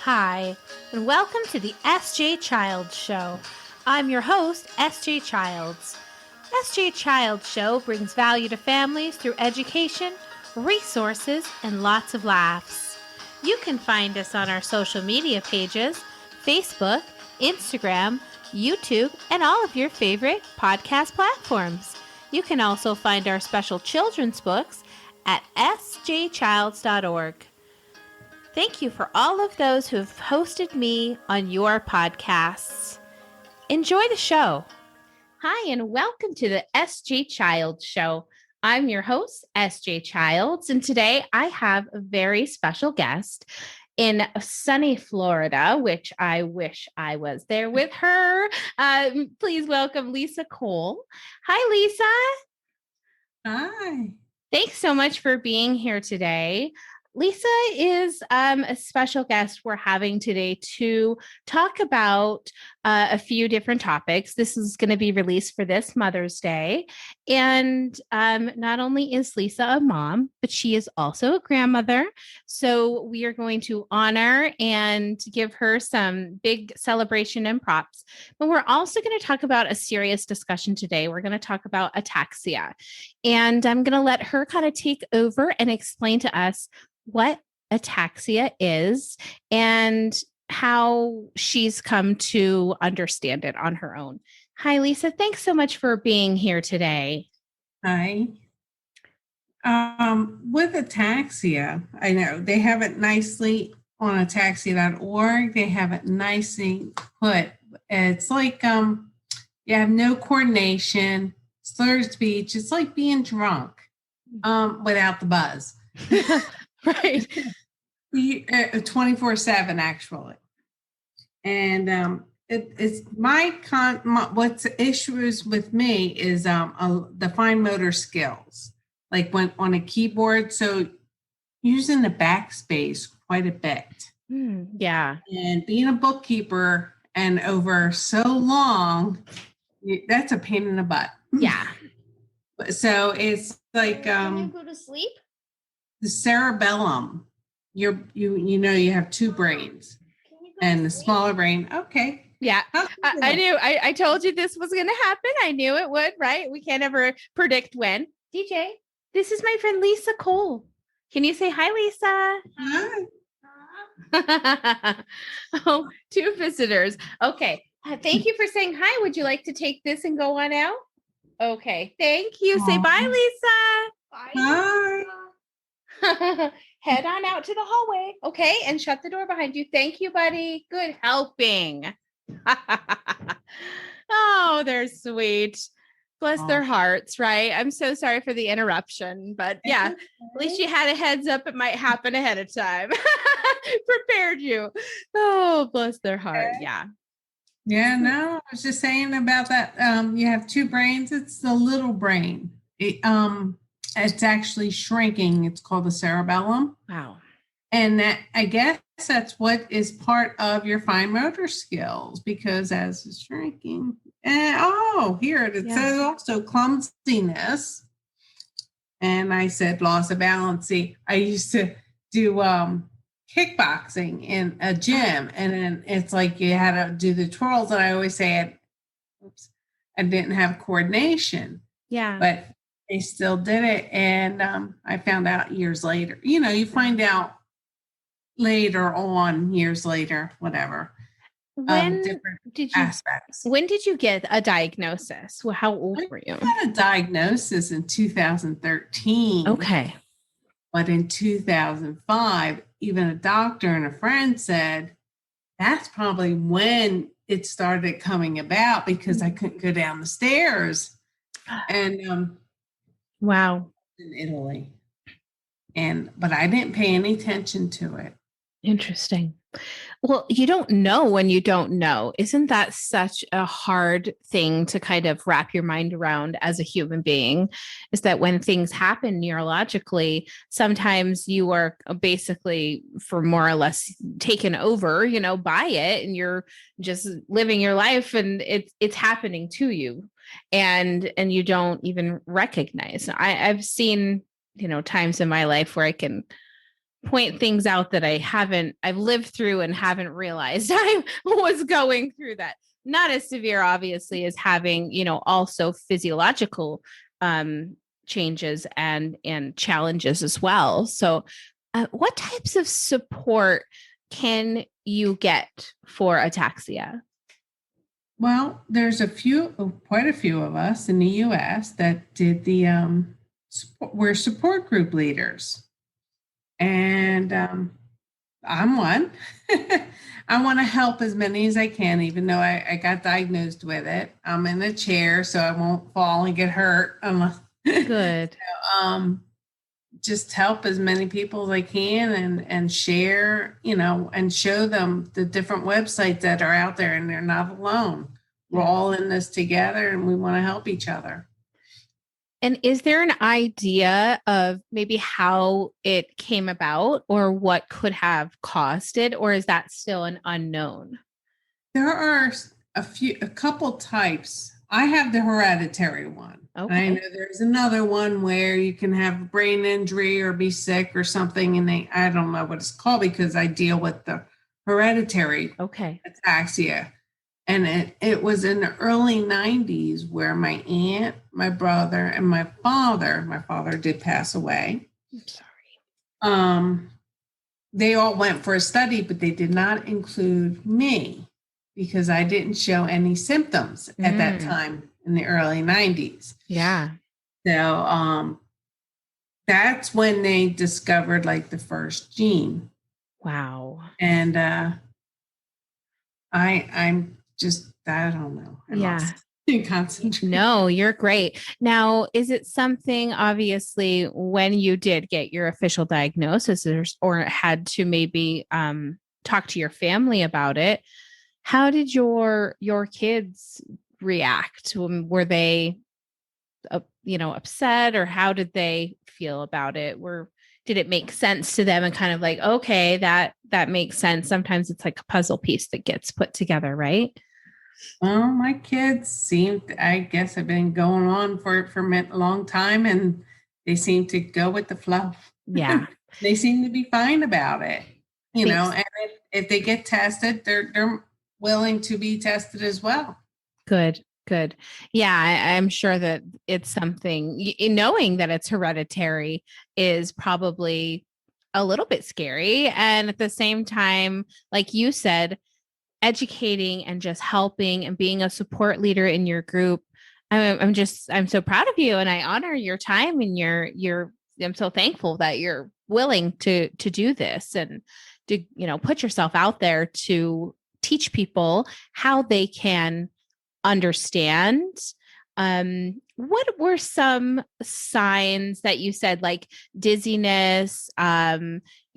Hi, and welcome to the SJ Childs Show. I'm your host, SJ Childs. SJ Childs Show brings value to families through education, resources, and lots of laughs. You can find us on our social media pages, Facebook, Instagram, YouTube, and all of your favorite podcast platforms. You can also find our special children's books at sjchilds.org. Thank you for all of those who have hosted me on your podcasts. Enjoy the show. Hi, and welcome to the SJ Childs Show. I'm your host, SJ Childs, and today I have a very special guest in sunny Florida, which I wish I was there with her. Please welcome Lisa Cole. Hi, Lisa. Hi. Thanks so much for being here today. Lisa is a special guest we're having today to talk about a few different topics. This is going to be released for this Mother's Day. And not only is Lisa a mom, but she is also a grandmother. So we are going to honor and give her some big celebration and props. But we're also going to talk about a serious discussion today. We're going to talk about ataxia. And I'm going to let her kind of take over and explain to us what ataxia is and how she's come to understand it on her own. Hi, Lisa. Thanks so much for being here today. Hi. With ataxia, I know they have it nicely on ataxia.org. They have it nicely put. It's like you have no coordination, slurred speech. It's like being drunk without the buzz. Right. 24/7 actually. And it's what's issues with me is the fine motor skills, like when on a keyboard. So using the backspace quite a bit. Yeah. And being a bookkeeper and over so long, that's a pain in the butt. Yeah. So it's like Can you go to sleep? The cerebellum. You have two brains, and the smaller brain. Okay. Yeah, I knew. I told you this was going to happen. I knew it would. Right? We can't ever predict when. DJ, this is my friend Lisa Cole. Can you say hi, Lisa? Hi. Oh, two visitors. Okay. Thank you for saying hi. Would you like to take this and go on out? Okay. Thank you. Say bye, Lisa. Bye. Bye. Head on out to the hallway. Okay. And shut the door behind you. Thank you, buddy. Good helping. Oh, they're sweet. Bless their hearts, right? I'm so sorry for the interruption, but yeah, at least you had a heads up. It might happen ahead of time. Prepared you. Oh, bless their heart. Yeah. Yeah, no, I was just saying about that. You have two brains. It's the little brain. It's actually shrinking. It's called the cerebellum. Wow. And that, I guess that's what is part of your fine motor skills, because as it's shrinking, here it says also clumsiness. And I said loss of balance. See, I used to do kickboxing in a gym, and then it's like you had to do the twirls, and I always say I didn't have coordination. Yeah. But they still did it. And I found out years later. You find out later on, years later, whatever. When different did you aspects. When did you get a diagnosis? Well, how old were you? I got a diagnosis in 2013. Okay. But in 2005, even a doctor and a friend said, that's probably when it started coming about, because I couldn't go down the stairs. And wow. In Italy. But I didn't pay any attention to it. Interesting. Well, you don't know when you don't know. Isn't that such a hard thing to kind of wrap your mind around as a human being? Is that when things happen neurologically, sometimes you are basically, for more or less, taken over, by it, and you're just living your life, and it's happening to you, and you don't even recognize. I've seen, times in my life where I can point things out that I've lived through and haven't realized I was going through that. Not as severe, obviously, as having, also physiological changes and challenges as well. So what types of support can you get for ataxia? Well, there's quite a few of us in the U.S. that did we're support group leaders. And I'm one. I want to help as many as I can, even though I got diagnosed with it. I'm in a chair, so I won't fall and get hurt. Good. Just help as many people as I can and share, and show them the different websites that are out there, and they're not alone. We're all in this together, and we want to help each other. And is there an idea of maybe how it came about or what could have caused it, or is that still an unknown? There are a couple types. I have the hereditary one. Okay. I know there's another one where you can have a brain injury or be sick or something, and I don't know what it's called because I deal with the hereditary ataxia. And it was in the early 90s where my aunt, my brother, and my father did pass away. I'm sorry. They all went for a study, but they did not include me because I didn't show any symptoms at that time in the early 90s. Yeah. So that's when they discovered like the first gene. Wow. And I'm just, I don't know. I lost concentration. No, you're great. Now, is it something, obviously, when you did get your official diagnosis or had to maybe talk to your family about it, how did your kids react? Were they, upset, or how did they feel about it? Did it make sense to them and kind of like, okay, that makes sense? Sometimes it's like a puzzle piece that gets put together, right? Well, my kids I guess have been going on for a long time, and they seem to go with the flow. Yeah. They seem to be fine about it, and if they get tested, they're willing to be tested as well. Good. Yeah, I'm sure that it's something, knowing that it's hereditary is probably a little bit scary. And at the same time, like you said, educating and just helping and being a support leader in your group. I'm so proud of you, and I honor your time and I'm so thankful that you're willing to do this and to, put yourself out there to teach people how they can understand. What were some signs that you said, like dizziness,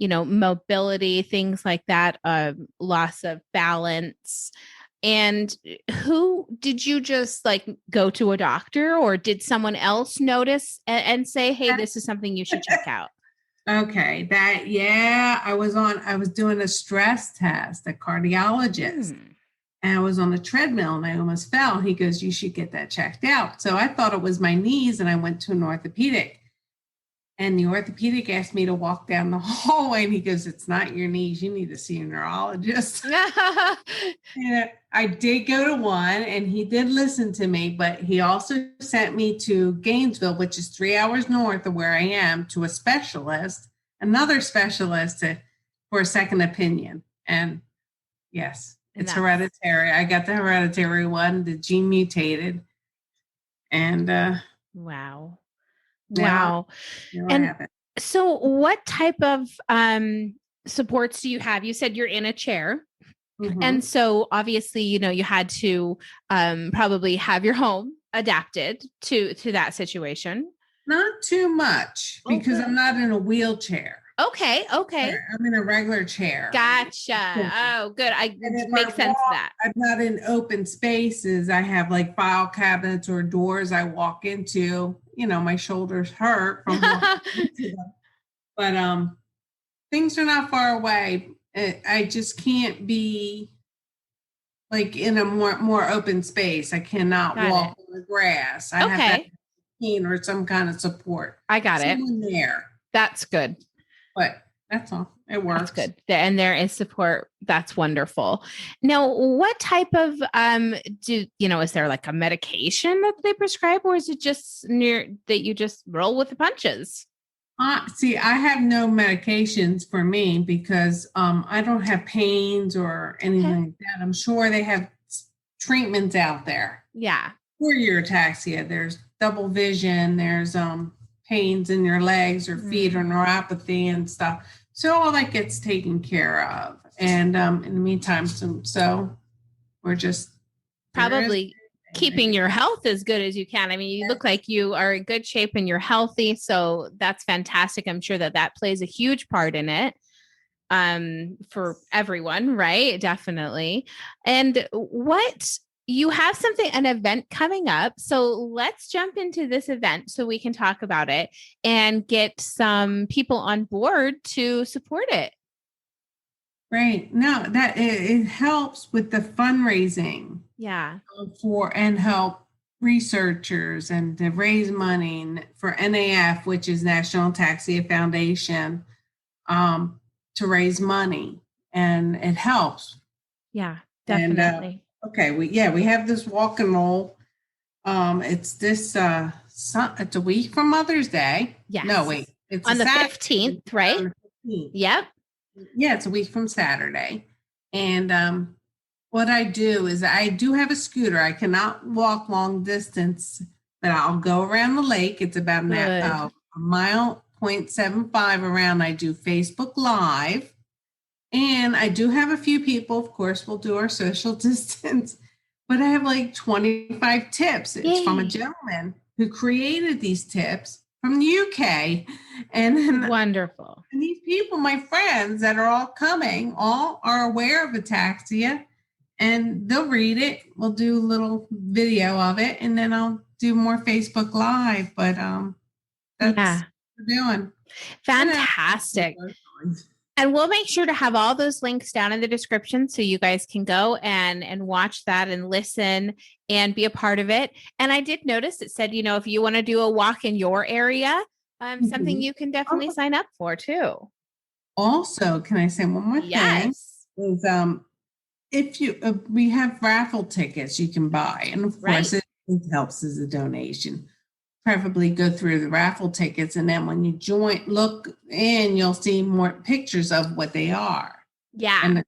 mobility, things like that, loss of balance? And who did you just like go to a doctor, or did someone else notice and say, hey, this is something you should check out? Okay. I was doing a stress test, a cardiologist. And I was on the treadmill and I almost fell. He goes, you should get that checked out. So I thought it was my knees, and I went to an orthopedic. And the orthopedic asked me to walk down the hallway, and he goes, it's not your knees. You need to see a neurologist. And I did go to one, and he did listen to me, but he also sent me to Gainesville, which is 3 hours north of where I am, to another specialist for a second opinion. And yes. It's hereditary. I got the hereditary one, the gene mutated. And wow. And so what type of supports do you have? You said you're in a chair. Mm-hmm. And so obviously, you had to probably have your home adapted to that situation. Not too much, because I'm not in a wheelchair. Okay. I'm in a regular chair. Gotcha. Oh, good. It makes sense that. I'm not in open spaces. I have like file cabinets or doors I walk into. My shoulders hurt from walking into them. But things are not far away. I just can't be like in a more open space. I cannot walk on the grass. I have to have or some kind of support. I got Someone there. That's good. But That's all. It works. That's good. And there is support. That's wonderful. Now, what type of is there like a medication that they prescribe, or is it just near that you just roll with the punches? See, I have no medications for me because I don't have pains or anything like that. I'm sure they have treatments out there. Yeah. For your ataxia, there's double vision, there's pains in your legs or feet or neuropathy and stuff. So all that gets taken care of. And in the meantime, so we're just probably keeping your health as good as you can. I mean, you look like you are in good shape and you're healthy. So that's fantastic. I'm sure that plays a huge part in it for everyone, right? Definitely. And you have an event coming up. So let's jump into this event so we can talk about it and get some people on board to support it. Right. No, that it helps with the fundraising. Yeah. And help researchers and to raise money for NAF, which is National Ataxia Foundation, to raise money, and it helps. Yeah, definitely. And, we have this walk and roll. It's this it's a week from Mother's Day. Yes. No, wait. It's on the 15th, right? On the 15th. Yep. Yeah, it's a week from Saturday. And what I do is I do have a scooter. I cannot walk long distance, but I'll go around the lake. It's about a mile 0.75 around. I do Facebook Live. And I do have a few people, of course, we'll do our social distance, but I have like 25 tips. It's from a gentleman who created these tips from the UK. And wonderful. And these people, my friends that are all coming, all are aware of ataxia, and they'll read it. We'll do a little video of it, and then I'll do more Facebook Live. But that's what we're doing. Fantastic. And we'll make sure to have all those links down in the description so you guys can go and watch that and listen and be a part of it. And I did notice it said, if you want to do a walk in your area, something you can definitely sign up for too. Also, can I say one more thing? Yes. Is if we have raffle tickets you can buy, and of course it helps as a donation. Preferably go through the raffle tickets, and then when you look in, you'll see more pictures of what they are. Yeah. And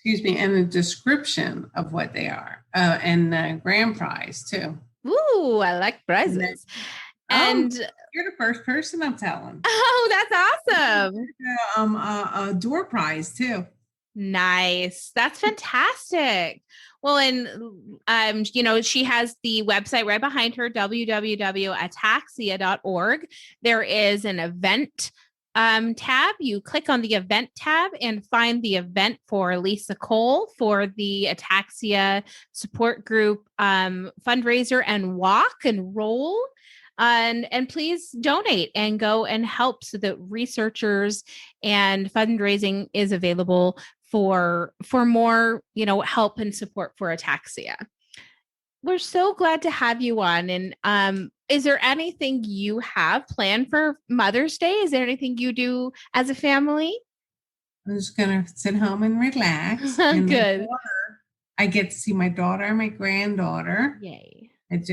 the description of what they are, and the grand prize too. Ooh, I like prizes. And you're the first person I'm telling. Oh, that's awesome. A door prize too. Nice. That's fantastic. Well, and, she has the website right behind her, www.ataxia.org. There is an event tab. You click on the event tab and find the event for Lisa Cole for the Ataxia support group fundraiser and walk and roll. And please donate and go and help so that researchers and fundraising is available for more, help and support for ataxia. We're so glad to have you on. And is there anything you have planned for Mother's Day? Is there anything you do as a family? I'm just going to sit home and relax. Good. I get to see my daughter and my granddaughter. Yay.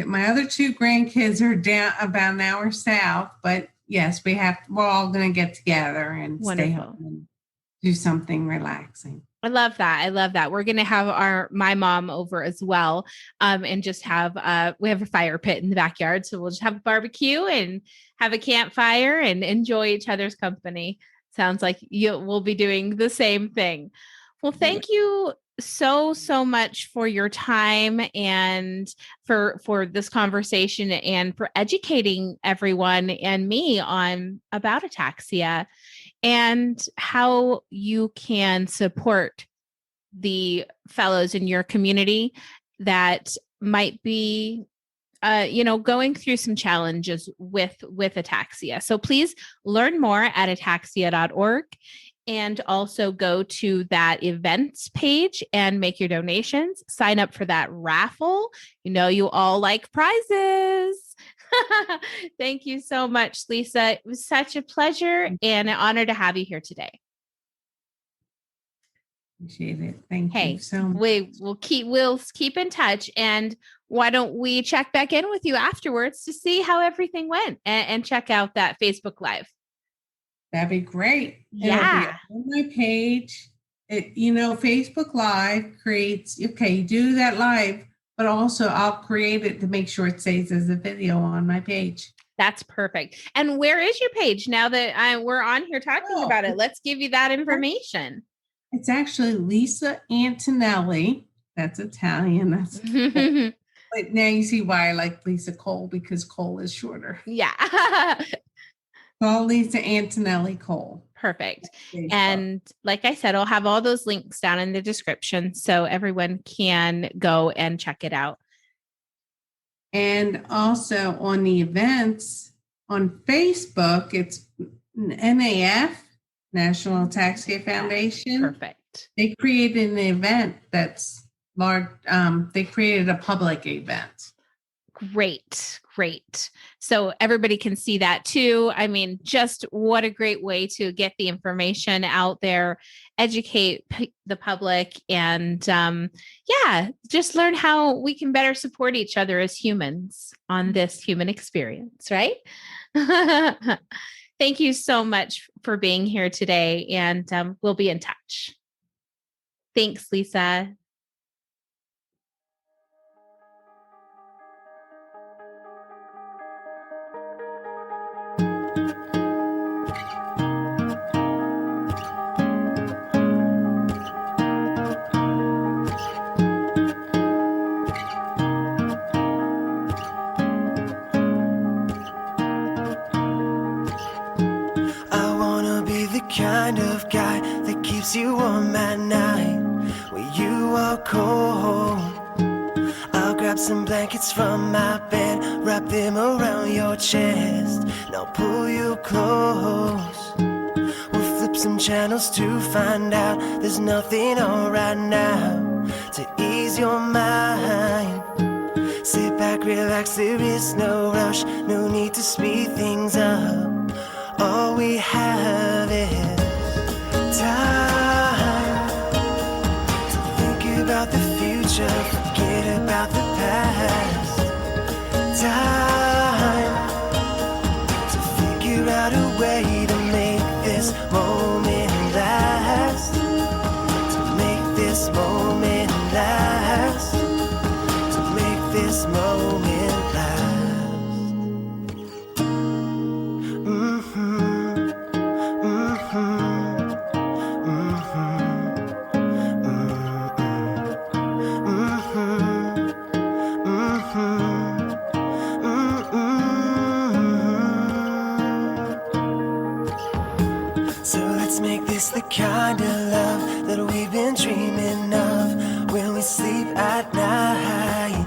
My other two grandkids are down about an hour south, but yes, we're all going to get together and stay home and do something relaxing. I love that. We're going to have my mom over as well. And just we have a fire pit in the backyard. So we'll just have a barbecue and have a campfire and enjoy each other's company. Sounds like we'll be doing the same thing. Well, thank you so much for your time and for this conversation and for educating everyone and me about ataxia and how you can support the fellows in your community that might be going through some challenges with ataxia. So please learn more at ataxia.org. And also go to that events page and make your donations. Sign up for that raffle. You all like prizes. Thank you so much, Lisa. It was such a pleasure and an honor to have you here today. Appreciate it. Thank you so much. We'll keep in touch, and why don't we check back in with you afterwards to see how everything went and check out that Facebook Live. That'd be great. Yeah. It'll be on my page. Facebook Live creates, you do that live, but also I'll create it to make sure it stays as a video on my page. That's perfect. And where is your page now that we're on here talking about it? Let's give you that information. It's actually Lisa Antonelli. That's Italian. That's but now you see why I like Lisa Cole, because Cole is shorter. Yeah. Call Lisa Antonelli Cole. Perfect. And like I said, I'll have all those links down in the description so everyone can go and check it out. And also on the events on Facebook, it's NAF, National Ataxia Foundation. Perfect. They created an event that's large. They created a public event. Great. So everybody can see that too. I mean, just what a great way to get the information out there, educate the public, and just learn how we can better support each other as humans on this human experience, right? Thank you so much for being here today, and we'll be in touch. Thanks, Lisa. Kind of guy that keeps you warm at night when you are cold. I'll grab some blankets from my bed, wrap them around your chest, and I'll pull you close. We'll flip some channels to find out there's nothing on right now to ease your mind. Sit back, relax, there is no rush, no need to speed things up. All we have is time to think about the future, forget about the past. Time to figure out a way to make this moment last. To make this moment last. To make this moment last. The kind of love that we've been dreaming of when we sleep at night.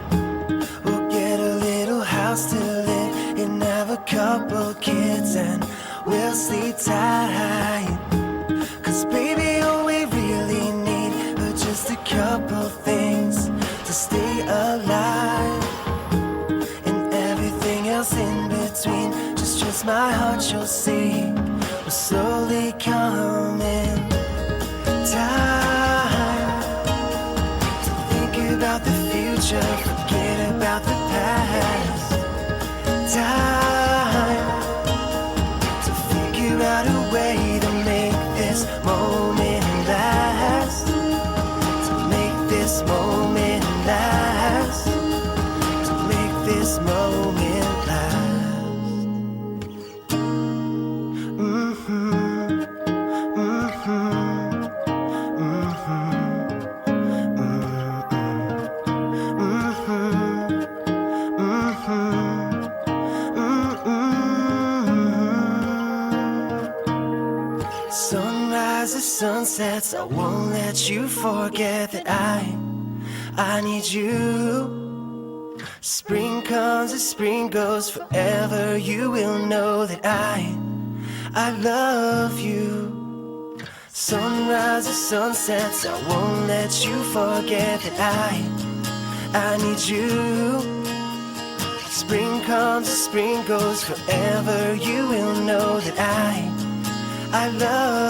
We'll get a little house to live in, have a couple kids, and we'll sleep tight. 'Cause baby, all we really need are just a couple things to stay alive, and everything else in between. Just trust my heart, you'll see. We're slowly coming. Time to think about the future, forget about the past. Time to figure out a way to make this moment last. To make this moment last. To make this moment last. Sunsets, I won't let you forget that I need you. Spring comes as spring goes, forever you will know that I love you. Sunrises, sunsets, I won't let you forget that I need you. Spring comes and spring goes, forever you will know that I love